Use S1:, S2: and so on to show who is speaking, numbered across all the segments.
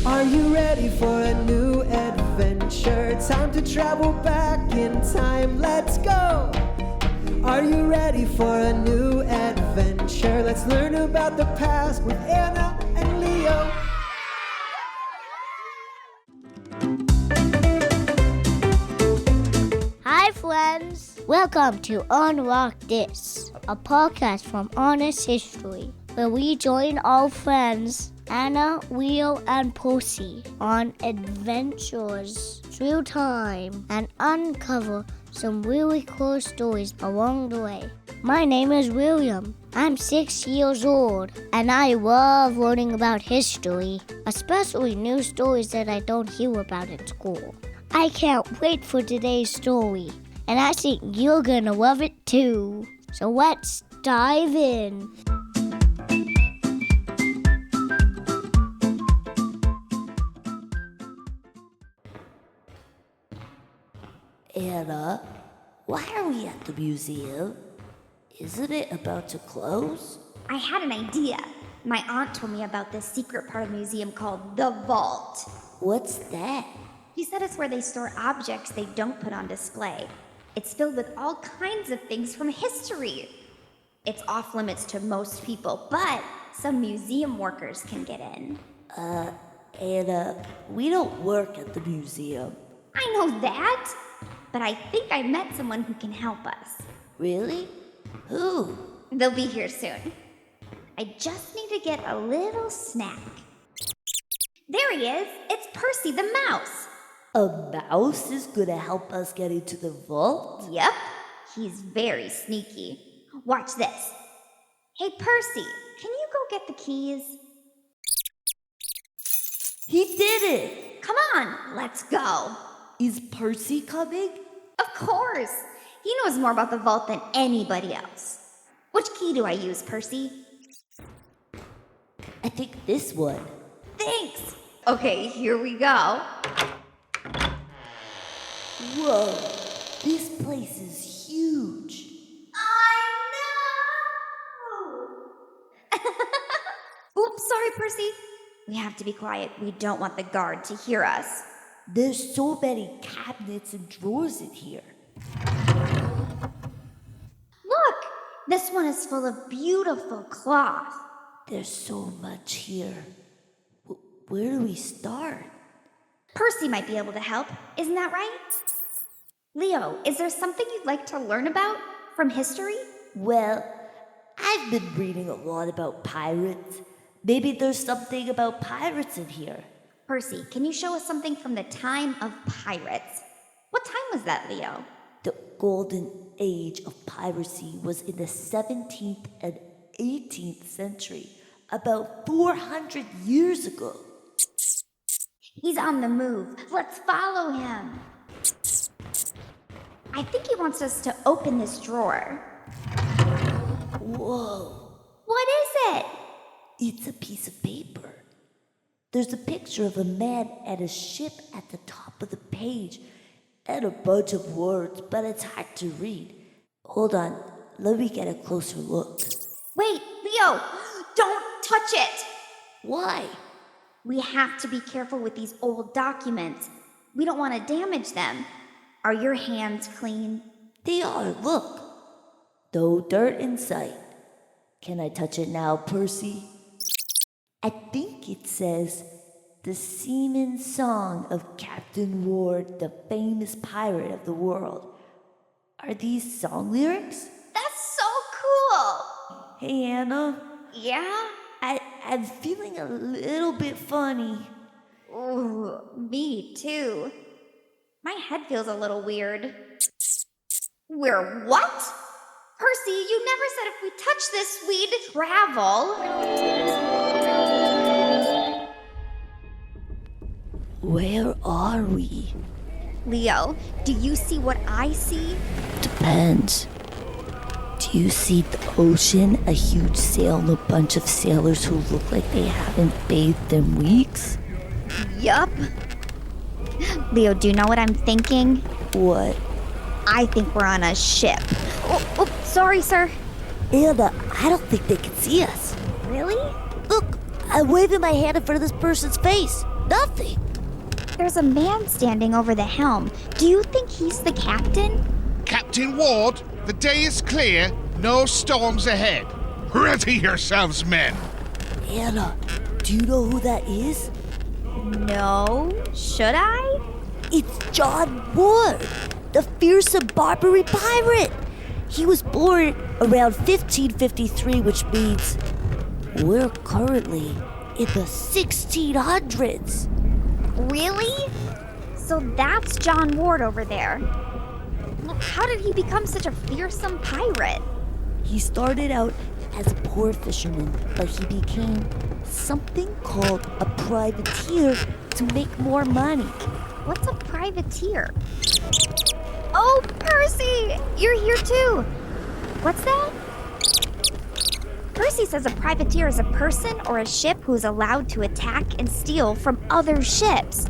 S1: Are you ready for a new adventure? Time to travel back in time, let's go! Are you ready for a new adventure? Let's learn about the past with Anna and Leo.
S2: Hi friends! Welcome to Unlock This, a podcast from Honest History, where we join our friends Anna, Leo, and Percy on adventures through time and uncover some really cool stories along the way. My name is William. I'm 6 years old, and I love learning about history, especially new stories that I don't hear about in school. I can't wait for today's story, and I think you're gonna love it too. So let's dive in.
S3: Anna, why are we at the museum? Isn't it about to close?
S4: I had an idea. My aunt told me about this secret part of the museum called the Vault.
S3: What's that?
S4: She said it's where they store objects they don't put on display. It's filled with all kinds of things from history. It's off limits to most people, but some museum workers can get in.
S3: Anna, we don't work at the museum.
S4: I know that, but I think I met someone who can help us.
S3: Really? Who?
S4: They'll be here soon. I just need to get a little snack. There he is. It's Percy the mouse.
S3: A mouse is gonna help us get into the vault?
S4: Yep, he's very sneaky. Watch this. Hey, Percy, can you go get the keys?
S3: He did it!
S4: Come on, let's go.
S3: Is Percy coming?
S4: Of course. He knows more about the vault than anybody else. Which key do I use, Percy?
S3: I think this one.
S4: Thanks. Okay, here we go.
S3: Whoa, this place is huge.
S4: I know! Oops, sorry, Percy. We have to be quiet. We don't want the guard to hear us.
S3: There's so many cabinets and drawers in here.
S4: Look, this one is full of beautiful cloth.
S3: There's so much here. Where do we start?
S4: Percy might be able to help. Isn't that right? Leo, is there something you'd like to learn about from history?
S3: Well, I've been reading a lot about pirates. Maybe there's something about pirates in here.
S4: Percy, can you show us something from the time of pirates? What time was that, Leo?
S3: The golden age of piracy was in the 17th and 18th century, about 400 years ago.
S4: He's on the move. Let's follow him. I think he wants us to open this drawer.
S3: Whoa.
S4: What is it?
S3: It's a piece of paper. There's a picture of a man and a ship at the top of the page, and a bunch of words, but it's hard to read. Hold on, let me get a closer look.
S4: Wait, Leo, don't touch it.
S3: Why?
S4: We have to be careful with these old documents. We don't want to damage them. Are your hands clean?
S3: They are, look. No dirt in sight. Can I touch it now, Percy? I think it says, "The Seaman's Song of Captain Ward, the famous pirate of the world." Are these song lyrics?
S4: That's so cool.
S3: Hey, Anna.
S4: Yeah?
S3: I'm feeling a little bit funny.
S4: Ooh, me too. My head feels a little weird. We're what? Percy, you never said if we touch this, we'd travel.
S3: Where are we?
S4: Leo, do you see what I see?
S3: Depends. Do you see the ocean? A huge sail and a bunch of sailors who look like they haven't bathed in weeks?
S4: Yup. Leo, do you know what I'm thinking?
S3: What?
S4: I think we're on a ship. Oh, sorry, sir.
S3: Anna, I don't think they can see us.
S4: Really?
S3: Look, I'm waving my hand in front of this person's face. Nothing.
S4: There's a man standing over the helm. Do you think he's the captain?
S5: Captain Ward, the day is clear. No storms ahead. Ready yourselves, men.
S3: Anna, do you know who that is?
S4: No. Should I?
S3: It's John Ward, the fearsome Barbary pirate. He was born around 1553, which means we're currently in the 1600s.
S4: Really? So that's John Ward over there. How did he become such a fearsome pirate?
S3: He started out as a poor fisherman, but he became something called a privateer to make more money.
S4: What's a privateer? Oh, Percy! You're here too! What's that? Percy says a privateer is a person or a ship who's allowed to attack and steal from other ships.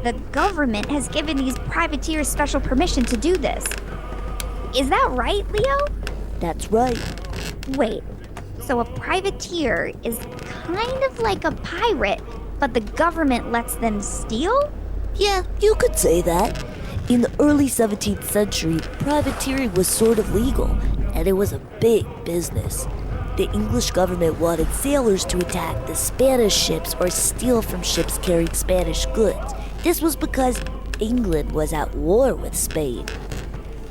S4: The government has given these privateers special permission to do this. Is that right, Leo?
S3: That's right.
S4: Wait, so a privateer is kind of like a pirate, but the government lets them steal?
S3: Yeah, you could say that. In the early 17th century, privateering was sort of legal, and it was a big business. The English government wanted sailors to attack the Spanish ships or steal from ships carrying Spanish goods. This was because England was at war with Spain.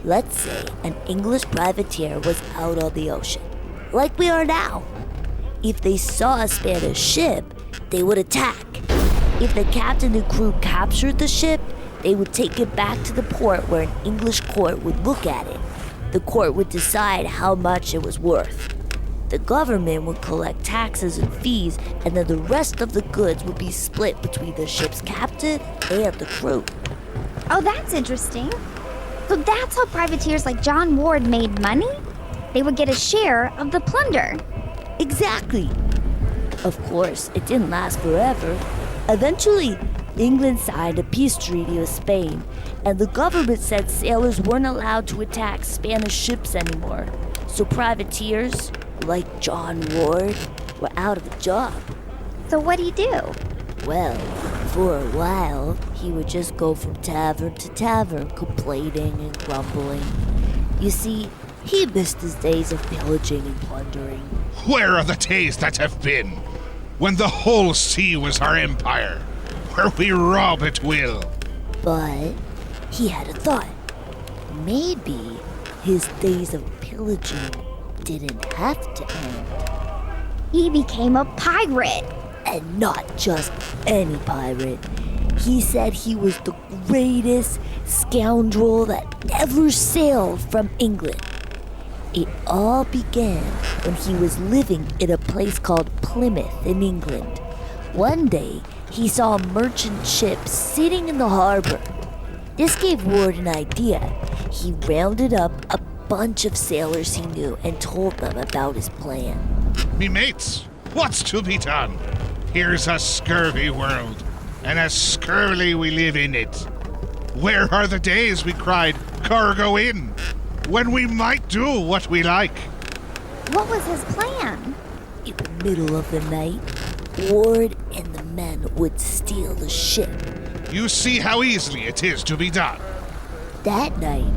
S3: Let's say an English privateer was out on the ocean, like we are now. If they saw a Spanish ship, they would attack. If the captain and crew captured the ship, they would take it back to the port where an English court would look at it. The court would decide how much it was worth. The government would collect taxes and fees, and then the rest of the goods would be split between the ship's captain and the crew.
S4: Oh, that's interesting. So that's how privateers like John Ward made money? They would get a share of the plunder.
S3: Exactly. Of course, it didn't last forever. Eventually, England signed a peace treaty with Spain, and the government said sailors weren't allowed to attack Spanish ships anymore. So privateers, like John Ward, were out of a job.
S4: So what'd he do?
S3: Well, for a while, he would just go from tavern to tavern, complaining and grumbling. You see, he missed his days of pillaging and plundering.
S5: Where are the days that have been? When the whole sea was our empire, where we rob at will.
S3: But he had a thought. Maybe his days of pillaging didn't have to end.
S4: He became a pirate.
S3: And not just any pirate. He said he was the greatest scoundrel that ever sailed from England. It all began when he was living in a place called Plymouth in England. One day, he saw a merchant ship sitting in the harbor. This gave Ward an idea. He rounded up a bunch of sailors he knew and told them about his plan.
S5: Me mates, what's to be done? Here's a scurvy world, and as scurvily we live in it. Where are the days, we cried, cargo in, when we might do what we like?
S4: What was his plan?
S3: In the middle of the night, Ward and the men would steal the ship.
S5: You see how easily it is to be done.
S3: That night,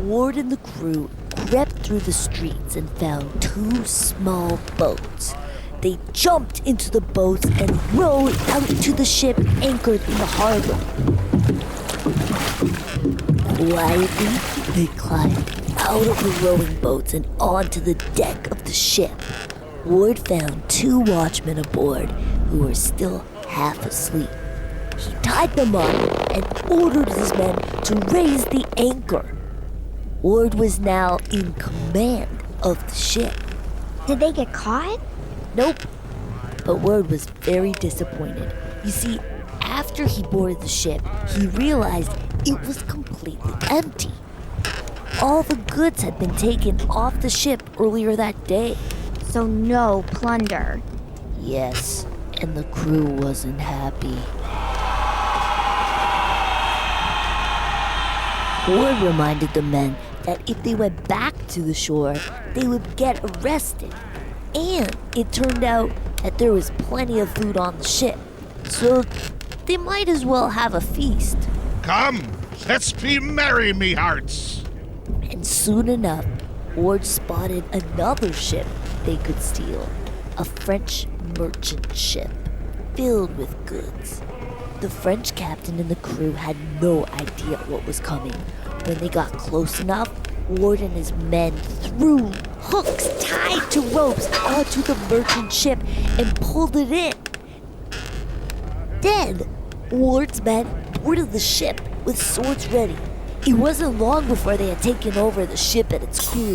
S3: Ward and the crew crept through the streets and found two small boats. They jumped into the boats and rowed out to the ship anchored in the harbor. Quietly, they climbed out of the rowing boats and onto the deck of the ship. Ward found two watchmen aboard who were still half asleep. He tied them up and ordered his men to raise the anchor. Ward was now in command of the ship.
S4: Did they get caught?
S3: Nope. But Ward was very disappointed. You see, after he boarded the ship, he realized it was completely empty. All the goods had been taken off the ship earlier that day.
S4: So no plunder.
S3: Yes, and the crew wasn't happy. Ward reminded the men that if they went back to the shore, they would get arrested. And it turned out that there was plenty of food on the ship, so they might as well have a feast.
S5: Come, let's be merry, me hearts.
S3: And soon enough, Ward spotted another ship they could steal, a French merchant ship filled with goods. The French captain and the crew had no idea what was coming. When they got close enough, Ward and his men threw hooks tied to ropes onto the merchant ship and pulled it in. Then, Ward's men boarded the ship with swords ready. It wasn't long before they had taken over the ship and its crew.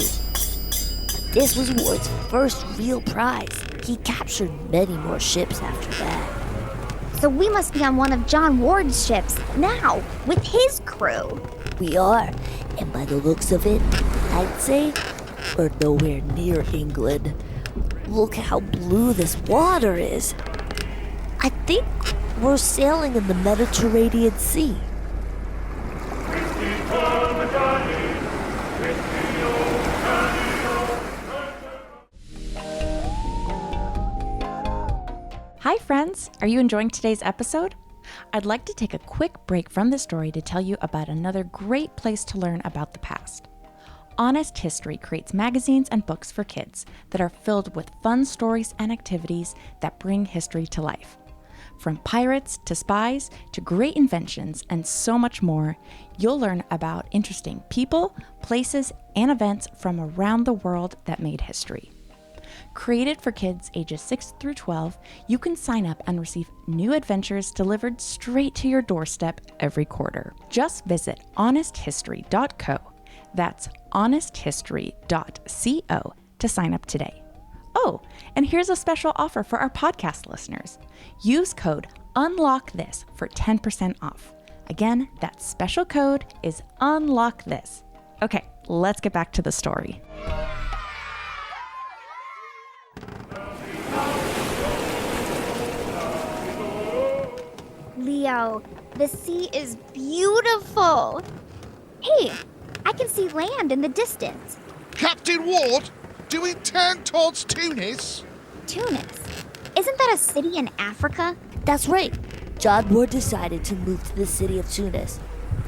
S3: This was Ward's first real prize. He captured many more ships after that.
S4: So we must be on one of John Ward's ships now, with his crew.
S3: We are, and by the looks of it, I'd say we're nowhere near England. Look how blue this water is. I think we're sailing in the Mediterranean Sea.
S6: Hi friends, are you enjoying today's episode? I'd like to take a quick break from the story to tell you about another great place to learn about the past. Honest History creates magazines and books for kids that are filled with fun stories and activities that bring history to life. From pirates to spies to great inventions and so much more, you'll learn about interesting people, places, and events from around the world that made history. Created for kids ages 6 through 12, you can sign up and receive new adventures delivered straight to your doorstep every quarter. Just visit honesthistory.co. That's honesthistory.co to sign up today. Oh, and here's a special offer for our podcast listeners. Use code UNLOCKTHIS for 10% off. Again, that special code is UNLOCKTHIS. Okay, let's get back to the story.
S4: Leo, the sea is beautiful. Hey, I can see land in the distance.
S5: Captain Ward, do we turn towards Tunis?
S4: Tunis? Isn't that a city in Africa?
S3: That's right. John Ward decided to move to the city of Tunis.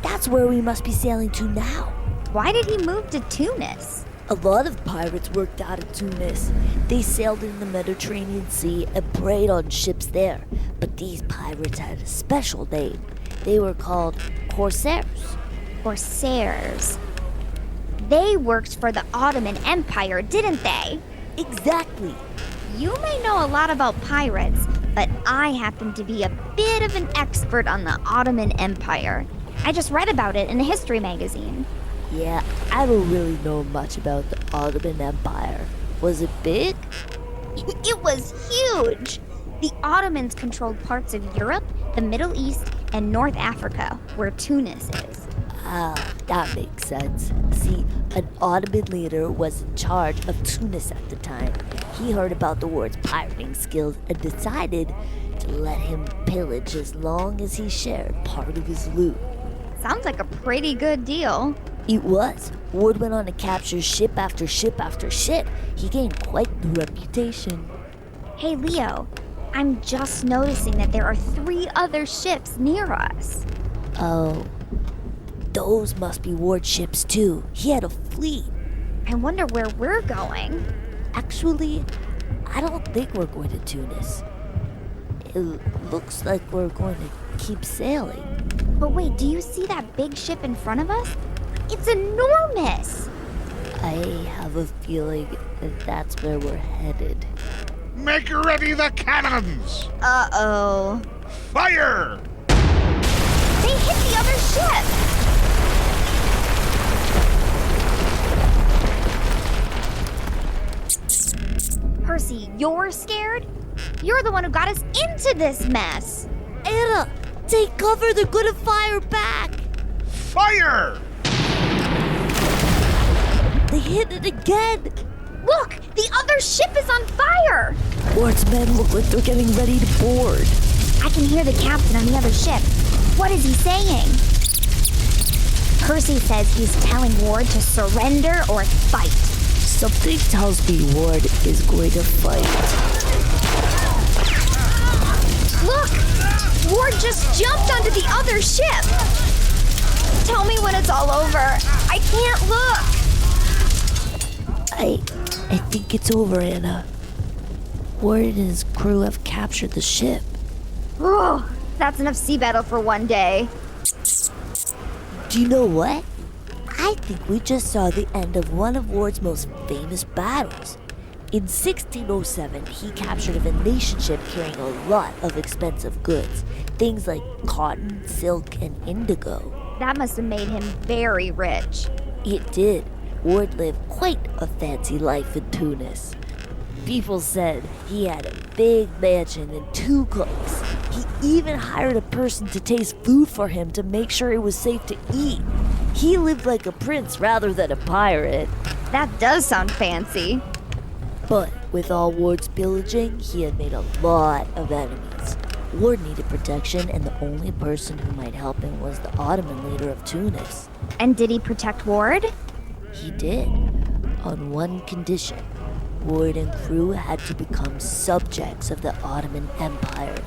S3: That's where we must be sailing to now.
S4: Why did he move to Tunis?
S3: A lot of pirates worked out of Tunis. They sailed in the Mediterranean Sea and preyed on ships there. But these pirates had a special name. They were called corsairs.
S4: Corsairs. They worked for the Ottoman Empire, didn't they?
S3: Exactly.
S4: You may know a lot about pirates, but I happen to be a bit of an expert on the Ottoman Empire. I just read about it in a history magazine.
S3: Yeah, I don't really know much about the Ottoman Empire. Was it big?
S4: It was huge! The Ottomans controlled parts of Europe, the Middle East, and North Africa, where Tunis is.
S3: Ah, that makes sense. See, an Ottoman leader was in charge of Tunis at the time. He heard about the Ward's pirating skills and decided to let him pillage as long as he shared part of his loot.
S4: Sounds like a pretty good deal.
S3: It was. Ward went on to capture ship after ship after ship. He gained quite the reputation.
S4: Hey, Leo, I'm just noticing that there are 3 other ships near us.
S3: Oh, those must be Ward's ships too. He had a fleet.
S4: I wonder where we're going.
S3: Actually, I don't think we're going to Tunis. It looks like we're going to keep sailing.
S4: But wait, do you see that big ship in front of us? It's enormous!
S3: I have a feeling that that's where we're headed.
S5: Make ready the cannons!
S4: Uh-oh.
S5: Fire!
S4: They hit the other ship! Percy, you're scared? You're the one who got us into this mess!
S3: Anna, take cover! They're gonna fire back!
S5: Fire!
S3: They hit it again!
S4: Look! The other ship is on fire!
S3: Ward's men look like they're getting ready to board.
S4: I can hear the captain on the other ship. What is he saying? Percy says he's telling Ward to surrender or fight.
S3: Something tells me Ward is going to fight.
S4: Look! Ward just jumped onto the other ship! Tell me when it's all over. I can't look!
S3: I think it's over, Anna. Ward and his crew have captured the ship.
S4: Oh, that's enough sea battle for one day.
S3: Do you know what? I think we just saw the end of one of Ward's most famous battles. In 1607, he captured a Venetian ship carrying a lot of expensive goods. Things like cotton, silk, and indigo.
S4: That must have made him very rich.
S3: It did. Ward lived quite a fancy life in Tunis. People said he had a big mansion and 2 cooks. He even hired a person to taste food for him to make sure it was safe to eat. He lived like a prince rather than a pirate.
S4: That does sound fancy.
S3: But with all Ward's pillaging, he had made a lot of enemies. Ward needed protection, and the only person who might help him was the Ottoman leader of Tunis.
S4: And did he protect Ward?
S3: He did, on one condition. Ward and crew had to become subjects of the Ottoman Empire.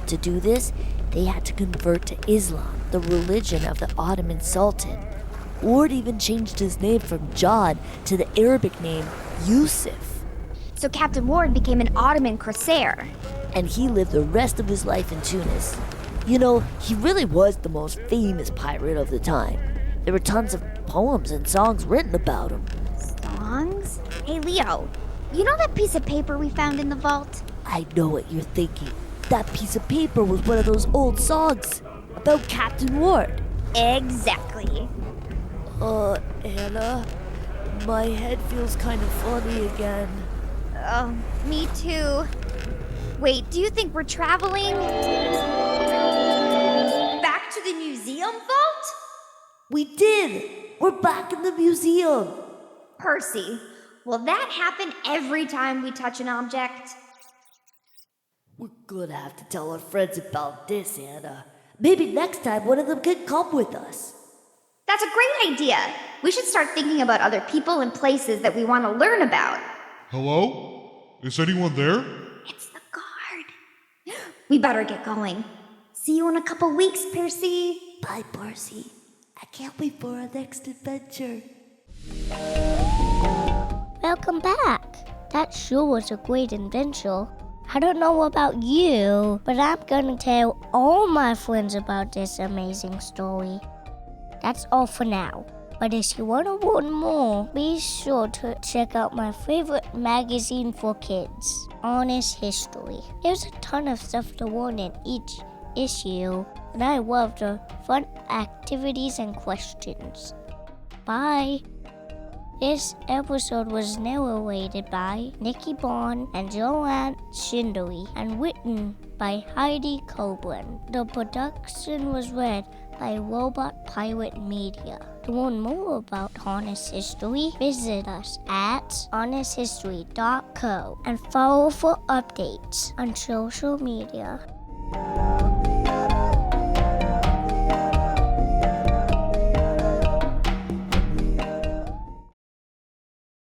S3: To do this, they had to convert to Islam, the religion of the Ottoman Sultan. Ward even changed his name from John to the Arabic name Yusuf.
S4: So Captain Ward became an Ottoman corsair.
S3: And he lived the rest of his life in Tunis. You know, he really was the most famous pirate of the time. There were tons of poems and songs written about him.
S4: Songs? Hey, Leo, you know that piece of paper we found in the vault?
S3: I know what you're thinking. That piece of paper was one of those old songs about Captain Ward.
S4: Exactly.
S3: Anna, my head feels kind of funny again.
S4: Oh, me too. Wait, do you think we're traveling back to the museum vault?
S3: We did! We're back in the museum!
S4: Percy, will that happen every time we touch an object?
S3: We're gonna have to tell our friends about this, Anna. Maybe next time one of them can come with us.
S4: That's a great idea. We should start thinking about other people and places that we want to learn about.
S5: Hello? Is anyone there?
S4: It's the guard. We better get going. See you in a couple weeks, Percy.
S3: Bye, Percy. I can't wait for our next adventure.
S2: Welcome back. That sure was a great adventure. I don't know about you, but I'm gonna tell all my friends about this amazing story. That's all for now. But if you want to learn more, be sure to check out my favorite magazine for kids, Honest History. There's a ton of stuff to learn in each issue, and I love the fun activities and questions. Bye! This episode was narrated by Nikki and JoAnn Schinderle and written by Heidi Coburn. The production was read by Robot Pirate Media. To learn more about Honest History, visit us at honesthistory.co and follow for updates on social media.